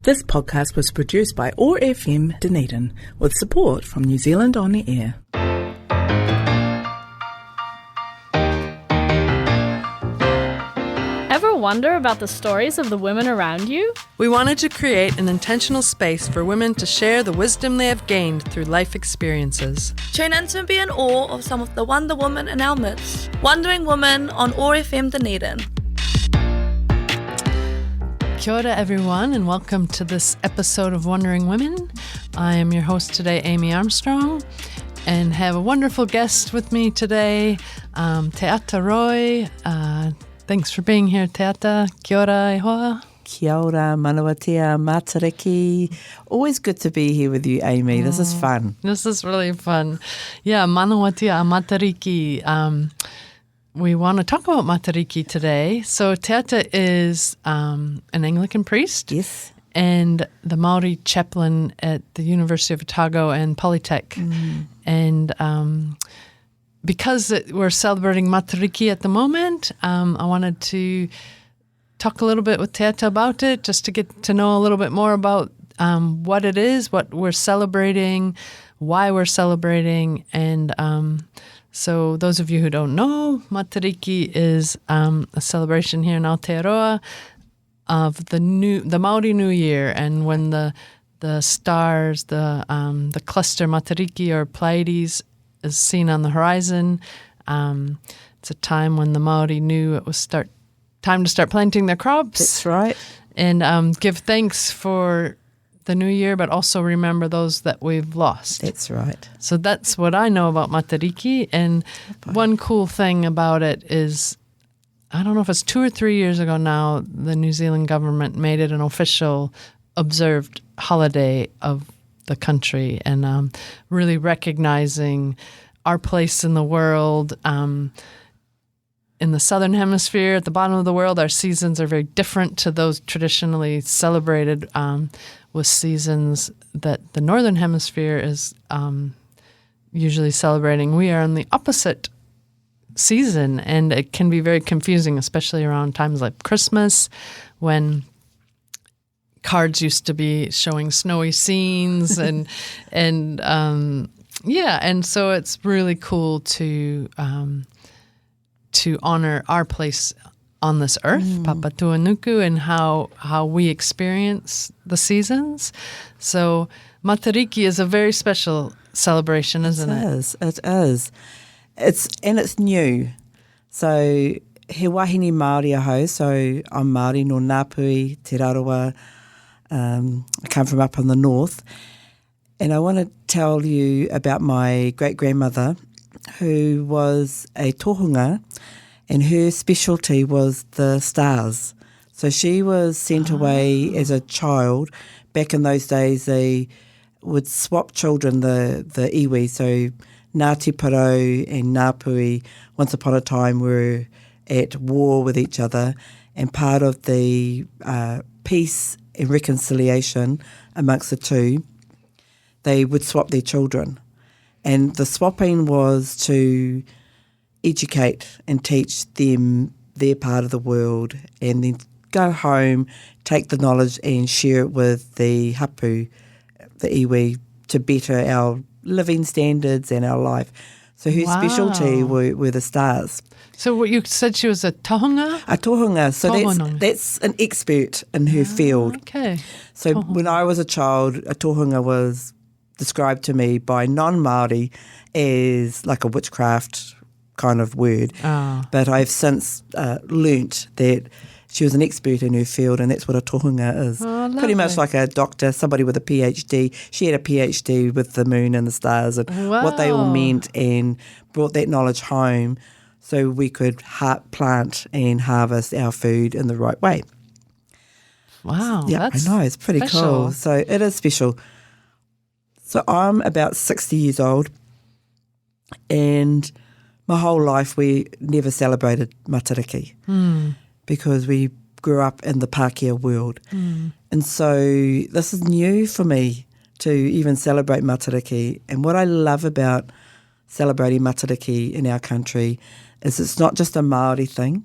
This podcast was produced by OAR FM Dunedin with support from New Zealand On the Air. Ever wonder about the stories of the women around you? We wanted to create an intentional space for women to share the wisdom they have gained through life experiences. Tune in to be in awe of some of the Wonder Women in our midst. Wondering Women on OAR FM Dunedin. Kia ora everyone, and welcome to this episode of Wondering Women. I am your host today, Amy Armstrong, and have a wonderful guest with me today, Te Ata Roy. Thanks for being here, Te Ata. Kia ora e hoa. Kia ora, manawatia, Matariki. Always good to be here with you, Amy. This is fun. This is really fun. Yeah, manawatia, Matariki. We want to talk about Matariki today. So Te Ata is an Anglican priest. Yes. And the Māori chaplain at the University of Otago and Polytech. And because we're celebrating Matariki at the moment, I wanted to talk a little bit with Te Ata about it, just to get to know a little bit more about what it is, what we're celebrating, why we're celebrating, and so those of you who don't know, Matariki is a celebration here in Aotearoa of the Māori New Year, and when the stars, the cluster Matariki or Pleiades is seen on the horizon. It's a time when the Māori knew it was time to start planting their crops. That's right. And give thanks for the new year, but also remember those that we've lost. That's right. So that's what I know about Matariki. And one cool thing about it is, I don't know if it's 2 or 3 years ago now, the New Zealand government made it an official observed holiday of the country, and really recognizing our place in the world. In the southern hemisphere, at the bottom of the world, our seasons are very different to those traditionally celebrated with seasons that the northern hemisphere is usually celebrating. We are in the opposite season, and it can be very confusing, especially around times like Christmas, when cards used to be showing snowy scenes and so it's really cool to honor our place on this earth, Papatuanuku, and how we experience the seasons. So Matariki is a very special celebration, isn't it? It is. It's new. So he wahine Māori aho, so I'm Māori no Ngāpui, Te Raroa. I come from up in the north. And I want to tell you about my great-grandmother, who was a tohunga, and her specialty was the stars. So she was sent away as a child. Back in those days, they would swap children, the iwi. So Ngāti Porou and Ngāpui, once upon a time, were at war with each other. And part of the peace and reconciliation amongst the two, they would swap their children. And the swapping was to educate and teach them their part of the world, and then go home, take the knowledge and share it with the hapu, the iwi, to better our living standards and our life. So her specialty were the stars. So what you said, she was a tohunga? A tohunga. So that's an expert in her field. Okay. So when I was a child, a tohunga was described to me by non-Māori as like a witchcraft kind of word. But I've since learnt that she was an expert in her field, and that's what a tohunga is. Pretty much like a doctor, somebody with a PhD. She had a PhD with the moon and the stars and what they all meant, and brought that knowledge home so we could plant and harvest our food in the right way. Wow. Yeah, that's I know. It's pretty special. cool. So it is special. So I'm about 60 years old, and my whole life we never celebrated Matariki because we grew up in the Pākehā world. And so this is new for me to even celebrate Matariki. And what I love about celebrating Matariki in our country is it's not just a Māori thing.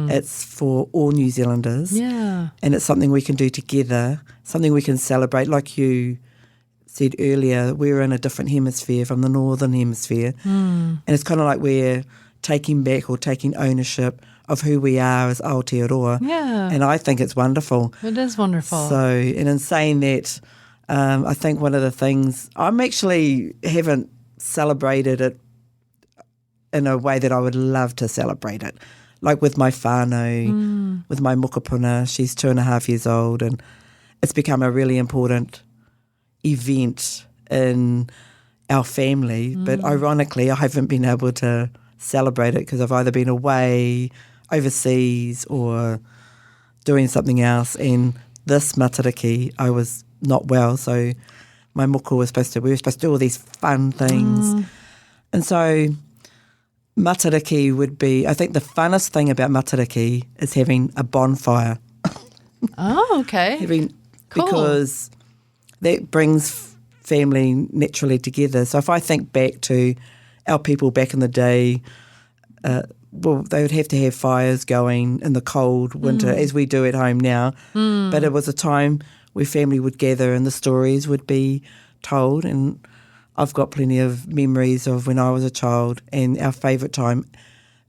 It's for all New Zealanders. Yeah. And it's something we can do together, something we can celebrate. Like you said earlier, we're in a different hemisphere from the northern hemisphere. And it's kind of like we're taking back or taking ownership of who we are as Aotearoa. Yeah. And I think it's wonderful. It is wonderful. So, and in saying that, I think one of the things, haven't celebrated it in a way that I would love to celebrate it. Like with my whānau, with my mokopuna, she's 2.5 years old, and it's become a really important event in our family. But ironically, I haven't been able to celebrate it because I've either been away, overseas, or doing something else. And this Matariki, I was not well, so my moko we were supposed to do all these fun things. And so Matariki would be, I think the funnest thing about Matariki is having a bonfire. Oh, okay. Cool. Because that brings family naturally together. So if I think back to our people back in the day, they would have to have fires going in the cold winter, as we do at home now. But it was a time where family would gather and the stories would be told. And I've got plenty of memories of when I was a child, and our favourite time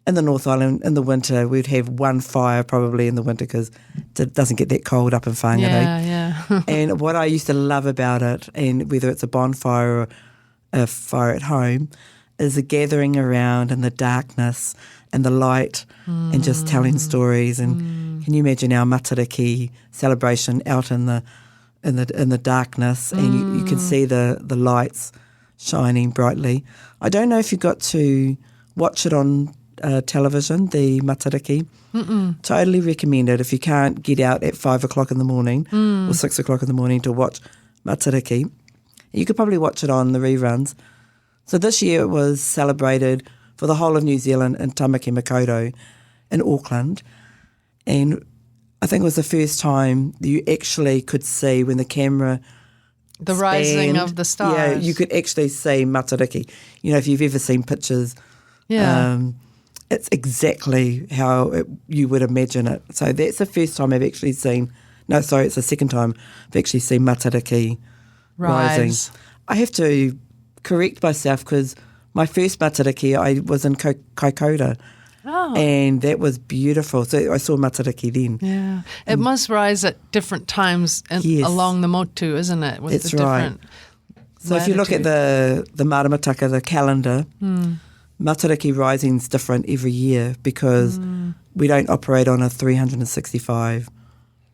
in the North Island in the winter, we'd have one fire probably in the winter because it doesn't get that cold up in Whangarei. Yeah. And what I used to love about it, and whether it's a bonfire or a fire at home, is the gathering around and the darkness and the light and just telling stories. And can you imagine our Matariki celebration out in the darkness, and you can see the lights shining brightly. I don't know if you got to watch it on television, the Matariki. Totally recommend it if you can't get out at 5 o'clock in the morning or 6 o'clock in the morning to watch Matariki. You could probably watch it on the reruns. So this year it was celebrated for the whole of New Zealand in Tamaki Makaurau in Auckland. And I think it was the first time you actually could see when the camera The rising of the stars. Yeah, you could actually see Matariki. You know, if you've ever seen pictures, it's exactly how you would imagine it. So that's the first time I've actually seen, it's the second time I've actually seen Matariki rising. I have to correct myself because my first Matariki, I was in Kaikoura. Oh. And that was beautiful. So I saw Matariki then. Yeah. It must rise at different times along the motu, isn't it? With That's the different So if you look at the Maramataka, the calendar, Matariki rising's different every year because we don't operate on a 365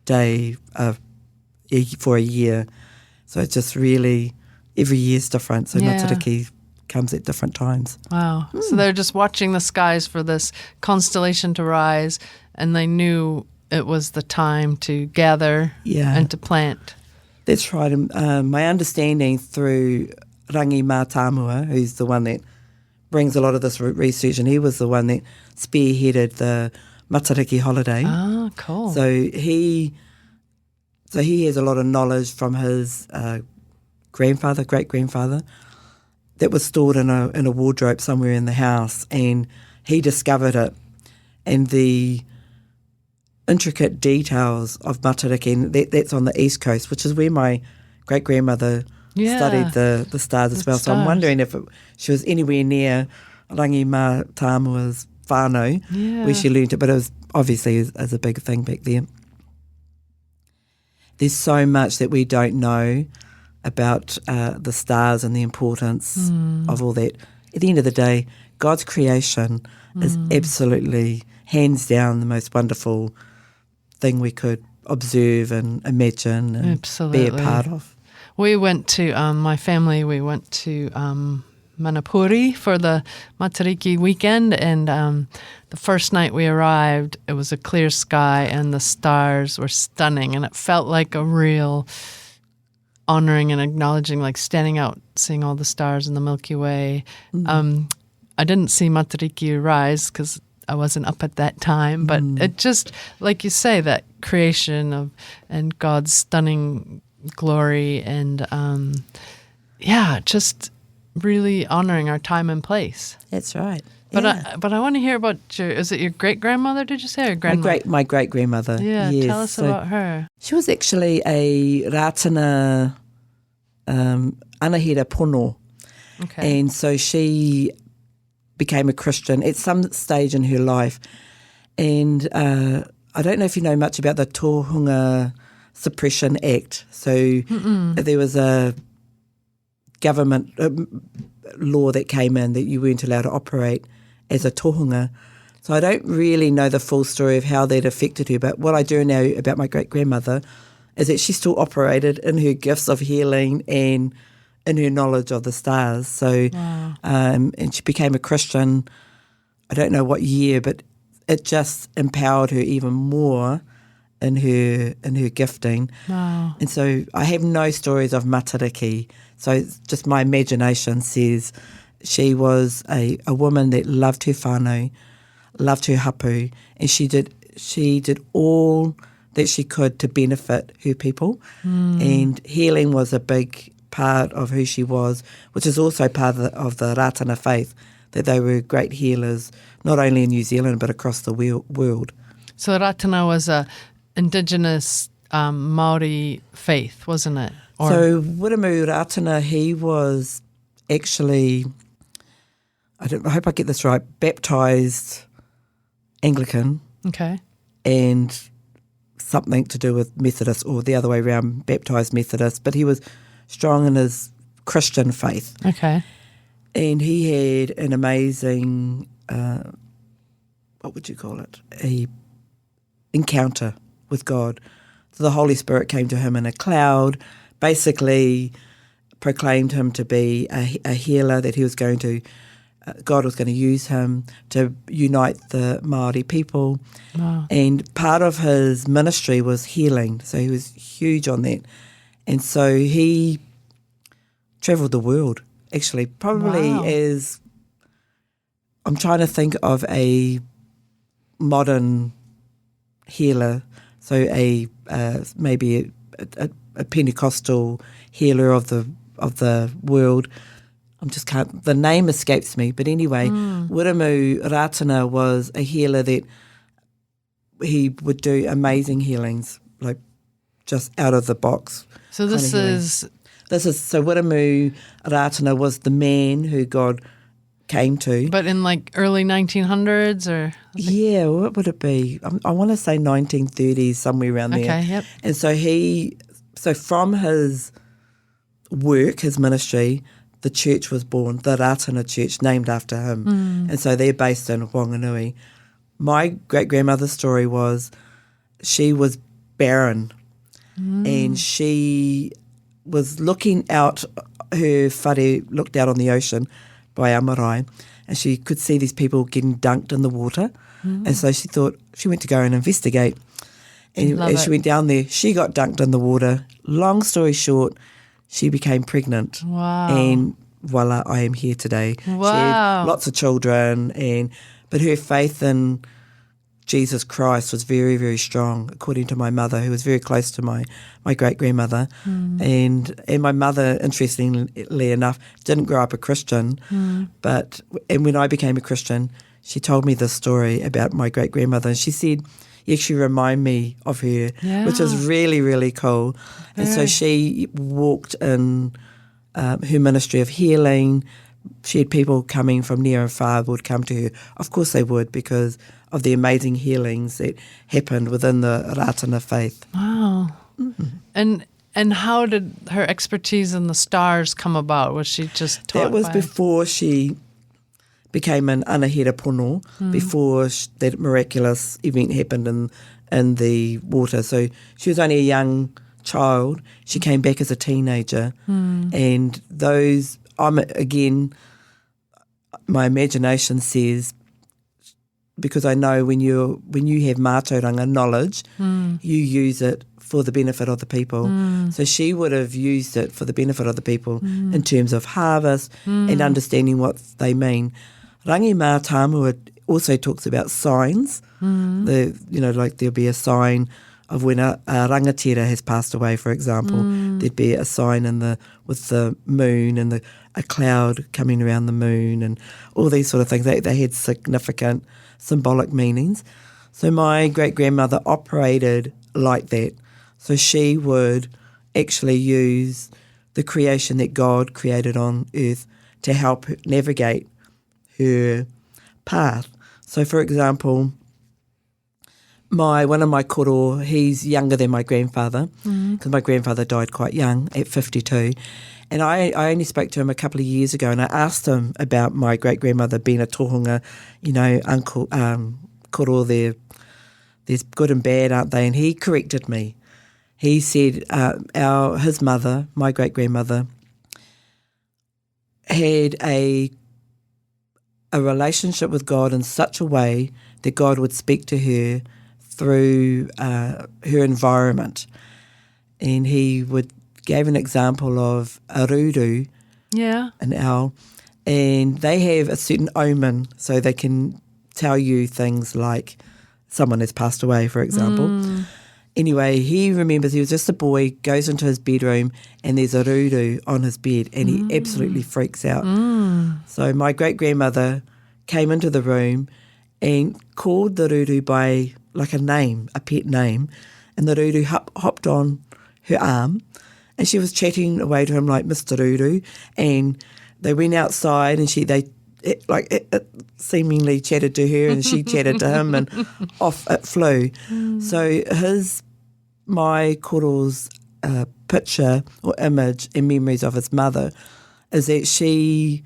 day for a year. So it's just really, every year's different. So Matariki comes at different times. Wow. So they're just watching the skies for this constellation to rise, and they knew it was the time to gather and to plant. That's right. My understanding through Rangi Mātāmua, who's the one that brings a lot of this research, and he was the one that spearheaded the Matariki holiday. Oh, cool. So he has a lot of knowledge from his great-grandfather, that was stored in a wardrobe somewhere in the house, and he discovered it. And the intricate details of Matariki, and that's on the East Coast, which is where my great-grandmother studied the stars as well. So I'm wondering if she was anywhere near Rangi Mātāmua's whānau, where she learnt it, but it was obviously as a big thing back then. There's so much that we don't know about the stars and the importance of all that. At the end of the day, God's creation is absolutely, hands down, the most wonderful thing we could observe and imagine and be a part of. We went to, my family, Manapuri for the Matariki weekend, and the first night we arrived, it was a clear sky and the stars were stunning, and it felt like a real honoring and acknowledging, like standing out, seeing all the stars in the Milky Way. I didn't see Matariki rise because I wasn't up at that time, but it just, like you say, that creation and God's stunning glory, and just really honouring our time and place. That's right. But Yeah. I want to hear about is it your great-grandmother, did you say, or grandmother? My great-grandmother. Yeah, yes. tell us about her. She was actually a rātana anahera pono. Okay. And so she became a Christian at some stage in her life. And I don't know if you know much about the Tohunga Suppression Act. So there was a government law that came in that you weren't allowed to operate as a tohunga. So I don't really know the full story of how that affected her, but what I do know about my great-grandmother is that she still operated in her gifts of healing and in her knowledge of the stars. So, and she became a Christian, I don't know what year, but it just empowered her even more in her gifting. Wow. And so I have no stories of Matariki. So it's just my imagination says she was a woman that loved her whānau, loved her hapu, and she did all that she could to benefit her people. And healing was a big part of who she was, which is also part of the Rātana faith, that they were great healers, not only in New Zealand but across the world. So Rātana was a indigenous Māori faith, wasn't it? So Wiremu Rātana, he was actually, I hope I get this right, baptised Anglican. Okay. And something to do with Methodist, or the other way around, baptised Methodist, but he was strong in his Christian faith. Okay. And he had an amazing, what would you call it, a encounter with God. So the Holy Spirit came to him in a cloud, basically proclaimed him to be a healer, that he was going to, God was going to use him to unite the Māori people. Wow. And part of his ministry was healing, so he was huge on that. And so he travelled the world, actually, probably as, I'm trying to think of a modern healer, so maybe a Pentecostal healer of the world. The name escapes me, but anyway, Wiremu Rātana was a healer that he would do amazing healings, like just out of the box. So so Wiremu Rātana was the man who God came to. But in like early 1900s or? Yeah, what would it be? I want to say 1930s, somewhere around there. Okay, yep. And so from his work, his ministry, the church was born, the Rātana Church, named after him. And so they're based in Whanganui. My great-grandmother's story was she was barren and she was looking out, her whare looked out on the ocean by Amarai, and she could see these people getting dunked in the water. And so she thought, she went to go and investigate. And as she went down there, she got dunked in the water. Long story short, she became pregnant. Wow. And voila, I am here today. Wow. She had lots of children, but her faith in Jesus Christ was very, very strong, according to my mother, who was very close to my great-grandmother. And my mother, interestingly enough, didn't grow up a Christian. And when I became a Christian, she told me this story about my great-grandmother, and she said, you actually remind me of her, which is really, really cool. And so she walked in her ministry of healing. She had people coming from near and far would come to her. Of course they would, because of the amazing healings that happened within the Rātana faith. Wow. And how did her expertise in the stars come about? Was she just taught That was by... before she became an anahera pono, before that miraculous event happened in the water. So she was only a young child. She came back as a teenager. And my imagination says, because I know when you have mātauranga knowledge, you use it for the benefit of the people. So she would have used it for the benefit of the people in terms of harvest and understanding what they mean. Rangi Mā Tāmua also talks about signs. Like there'll be a sign of when a rangatira has passed away, for example. There'd be a sign with the moon and a cloud coming around the moon and all these sort of things. They had significant symbolic meanings. So my great-grandmother operated like that. So she would actually use the creation that God created on earth to help navigate her path. So, for example, one of my koro, he's younger than my grandfather because my grandfather died quite young at 52. And I only spoke to him a couple of years ago, and I asked him about my great-grandmother being a tohunga, uncle, koro, there's good and bad, aren't they? And he corrected me. He said his mother, my great-grandmother, had a relationship with God in such a way that God would speak to her through her environment. And he gave an example of a ruru, an owl, and they have a certain omen, so they can tell you things like someone has passed away, for example. Anyway, he remembers he was just a boy, goes into his bedroom, and there's a ruru on his bed, and he absolutely freaks out. So my great-grandmother came into the room and called the ruru by like a name, a pet name, and the ruru hopped on her arm, and she was chatting away to him like Mr. Ruru, and they went outside, and it seemingly chatted to her, and she chatted to him, and off it flew. So my koro's picture or image and memories of his mother is that she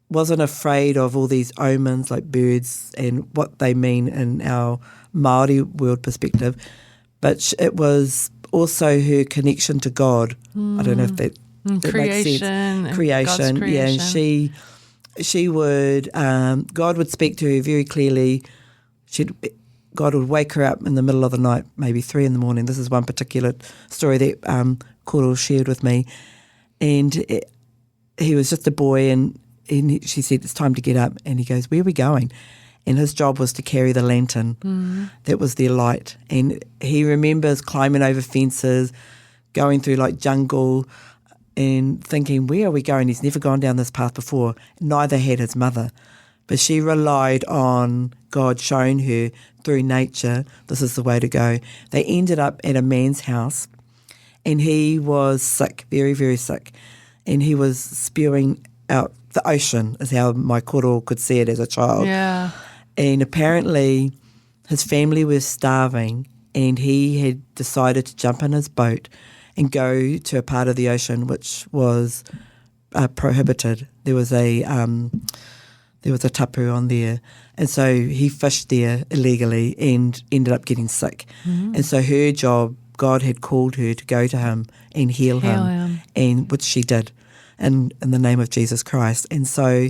wasn't afraid of all these omens like birds and what they mean in our Māori world perspective, but it was also her connection to God. I don't know if that makes sense. Creation, yeah. And she would, God would speak to her very clearly. God would wake her up in the middle of the night, maybe 3 a.m. This is one particular story that Koro shared with me. And he was just a boy, and she said, it's time to get up. And he goes, where are we going? And his job was to carry the lantern. That was their light. And he remembers climbing over fences, going through like jungle, and thinking, where are we going? He's never gone down this path before. Neither had his mother. But she relied on God showing her through nature, this is the way to go. They ended up at a man's house, and he was sick, very, very sick. And he was spewing out the ocean, is how my koro could see it as a child. Yeah. And apparently his family was starving, and he had decided to jump in his boat and go to a part of the ocean which was prohibited. There was a tapu on there, and so he fished there illegally and ended up getting sick. And so her job, God had called her to go to him and heal him, and which she did in the name of Jesus Christ. And so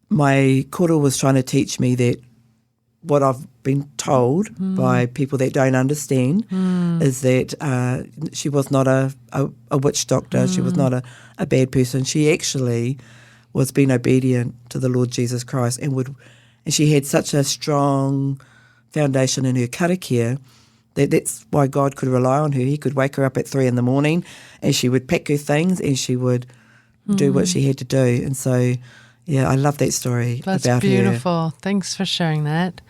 my koro was trying to teach me that what I've been told by people that don't understand is that she was not a witch doctor. She was not a bad person. She actually was being obedient to the Lord Jesus Christ, and she had such a strong foundation in her karakia that's why God could rely on her. He could wake her up at 3 a.m. and she would pack her things and she would do what she had to do. And so, yeah, I love that story about her. That's beautiful. Thanks for sharing that.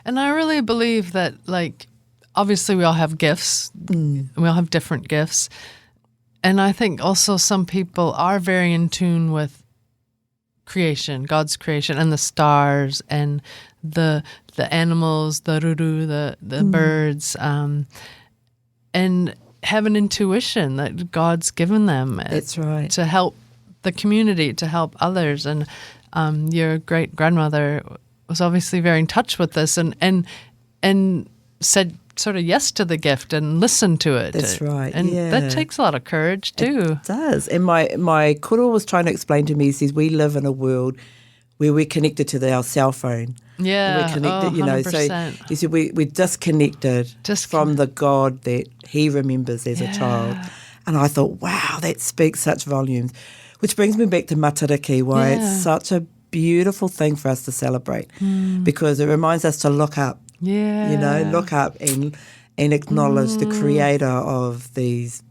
And I really believe that, like, obviously we all have gifts. We all have different gifts. And I think also some people are very in tune with creation, God's creation, and the stars and the animals, the ruru, the birds, and have an intuition that God's given them. That's right. To help the community, to help others. And your great grandmother was obviously very in touch with this and said sort of yes to the gift and listened to it. That's right. And yeah. that takes a lot of courage too. It does. And my koro was trying to explain to me, he says, we live in a world where we're connected to our cell phone. Yeah. We're connected, 100%. So he said we're disconnected from the God that he remembers as a child. And I thought, wow, that speaks such volumes. Which brings me back to Matariki, why it's such a beautiful thing for us to celebrate, because it reminds us to look up. Yeah. Look up and acknowledge the creator of these,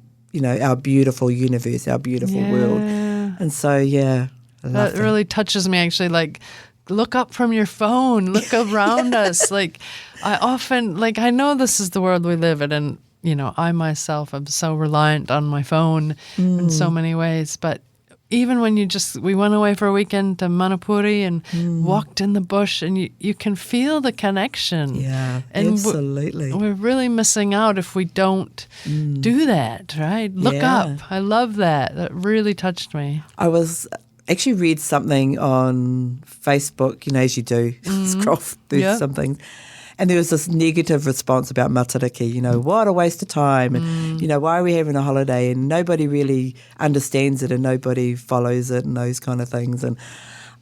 our beautiful universe, our beautiful world. And so, I love that really touches me, actually. Like, look up from your phone, look around us. Like, I often, I know this is the world we live in, and, I myself am so reliant on my phone in so many ways. But even when we went away for a weekend to Manapuri and walked in the bush, and you can feel the connection. Yeah, and absolutely. We're really missing out if we don't do that, right? Look up. I love that. That really touched me. I was actually read something on Facebook, as you do, scroll through some things. And there was this negative response about Matariki, what a waste of time. And, why are we having a holiday? And nobody really understands it and nobody follows it and those kind of things. And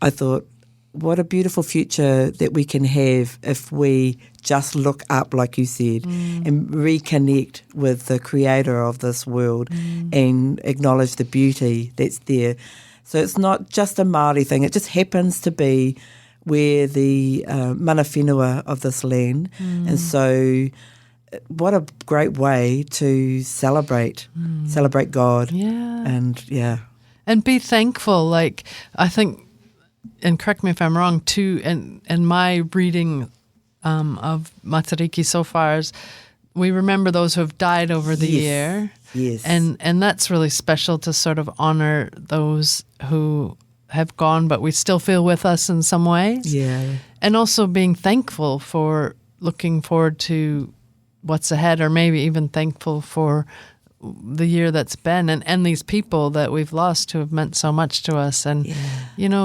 I thought, what a beautiful future that we can have if we just look up, like you said, and reconnect with the creator of this world and acknowledge the beauty that's there. So it's not just a Māori thing. It just happens to be we're the mana whenua of this land. And so what a great way to celebrate God. Yeah. And be thankful. I think, and correct me if I'm wrong, too, and my reading of Matariki so far is we remember those who have died over the year. Yes. And that's really special to sort of honor those who have gone, but we still feel with us in some ways. Yeah. And also being thankful for looking forward to what's ahead, or maybe even thankful for the year that's been and these people that we've lost who have meant so much to us. And,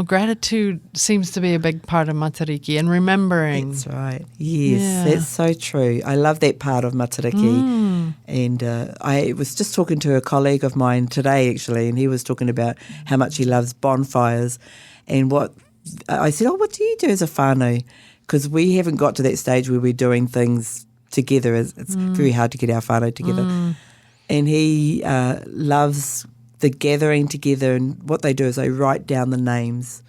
gratitude seems to be a big part of Matariki, and remembering. That's right. Yes, that's so true. I love that part of Matariki. And I was just talking to a colleague of mine today, actually, and he was talking about how much he loves bonfires. And what I said, what do you do as a whānau? Because we haven't got to that stage where we're doing things together. It's very hard to get our whānau together. And he loves the gathering together, and what they do is they write down the names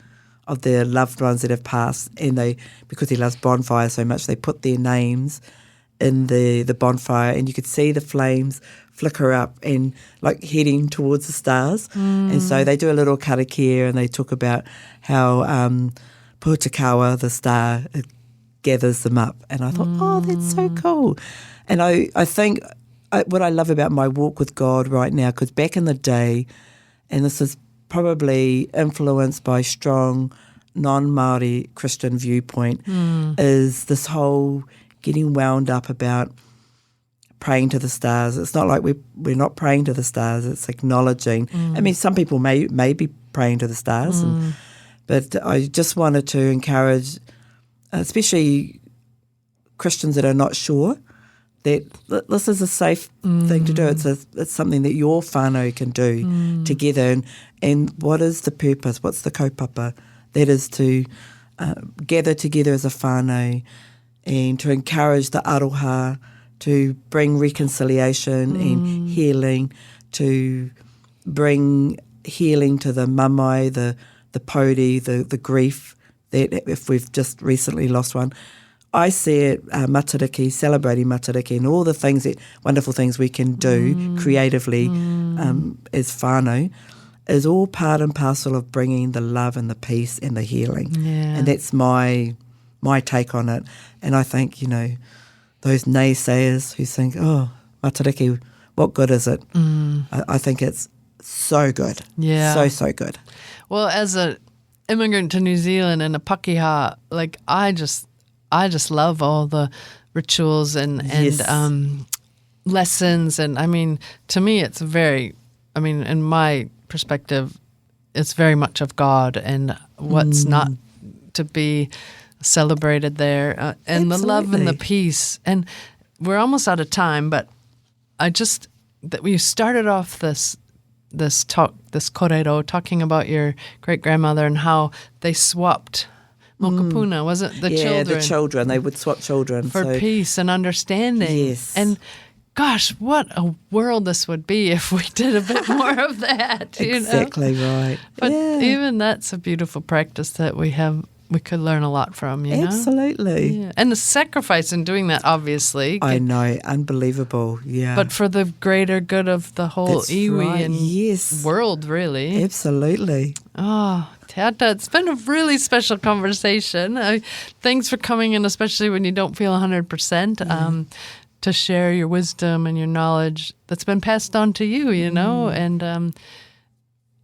of their loved ones that have passed, and because he loves bonfires so much, they put their names in the bonfire, and you could see the flames flicker up and heading towards the stars. And so they do a little karakia, and they talk about how Pūtakawa, the star, gathers them up. And I thought, that's so cool. And I think what I love about my walk with God right now, because back in the day, and this is probably influenced by strong non-Māori Christian viewpoint, is this whole getting wound up about praying to the stars. It's not like we're not praying to the stars, it's acknowledging. I mean, some people may be praying to the stars, but I just wanted to encourage, especially Christians that are not sure, that this is a safe thing to do. It's something that your whānau can do together. And what is the purpose? What's the kaupapa? That is to gather together as a whānau and to encourage the aroha, to bring reconciliation and healing, to bring healing to the mamai, the pōri, the grief that if we've just recently lost one. I see it, Matariki, celebrating Matariki and all the things wonderful things we can do creatively as whānau is all part and parcel of bringing the love and the peace and the healing. Yeah. And that's my take on it. And I think, those naysayers who think, Matariki, what good is it? I think it's so good. Yeah. So good. Well, as an immigrant to New Zealand and a Pakeha, I just love all the rituals and lessons. And I mean, to me, it's in my perspective, it's very much of God and what's not to be celebrated there. And Absolutely. The love and the peace. And we're almost out of time, but that we started off this korero talking about your great-grandmother and how they swapped mokapuna, was it? The children. Yeah, the children. They would swap children. For peace and understanding. Yes. And gosh, what a world this would be if we did a bit more of that. Exactly right. But even that's a beautiful practice that we have we could learn a lot from, you know? Absolutely. Yeah. And the sacrifice in doing that, obviously. I know, unbelievable, yeah. But for the greater good of the whole That's iwi right, and yes. world, really. Absolutely. Oh, Te Ata, it's been a really special conversation. Thanks for coming in, especially when you don't feel 100%, to share your wisdom and your knowledge that's been passed on to you, you know? And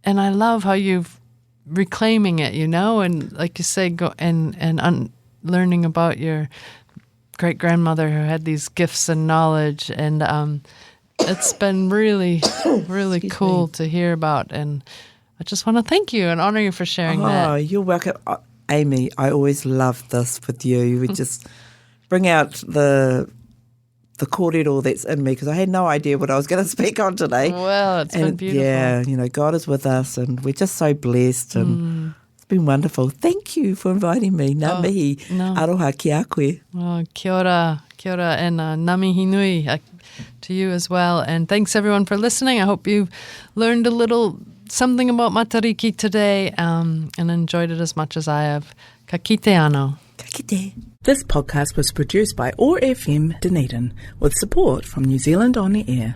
I love how you've reclaiming it, you know, and like you say, go learning about your great grandmother who had these gifts and knowledge, and it's been really, really cool to hear about. And I just want to thank you and honor you for sharing that. Oh, you're welcome, Amy. I always love this with you. We just bring out the kōrero that's in me, because I had no idea what I was going to speak on today. Well, it's been beautiful. Yeah, you know, God is with us, and we're just so blessed, and it's been wonderful. Thank you for inviting me. Ngā mihi, aroha ki a koe. Oh, kia ora, and ngā mihi nui to you as well. And thanks everyone for listening. I hope you learned a little something about Matariki today, and enjoyed it as much as I have. Ka kite anō. Ka kite. This podcast was produced by OAR FM Dunedin with support from New Zealand On the Air.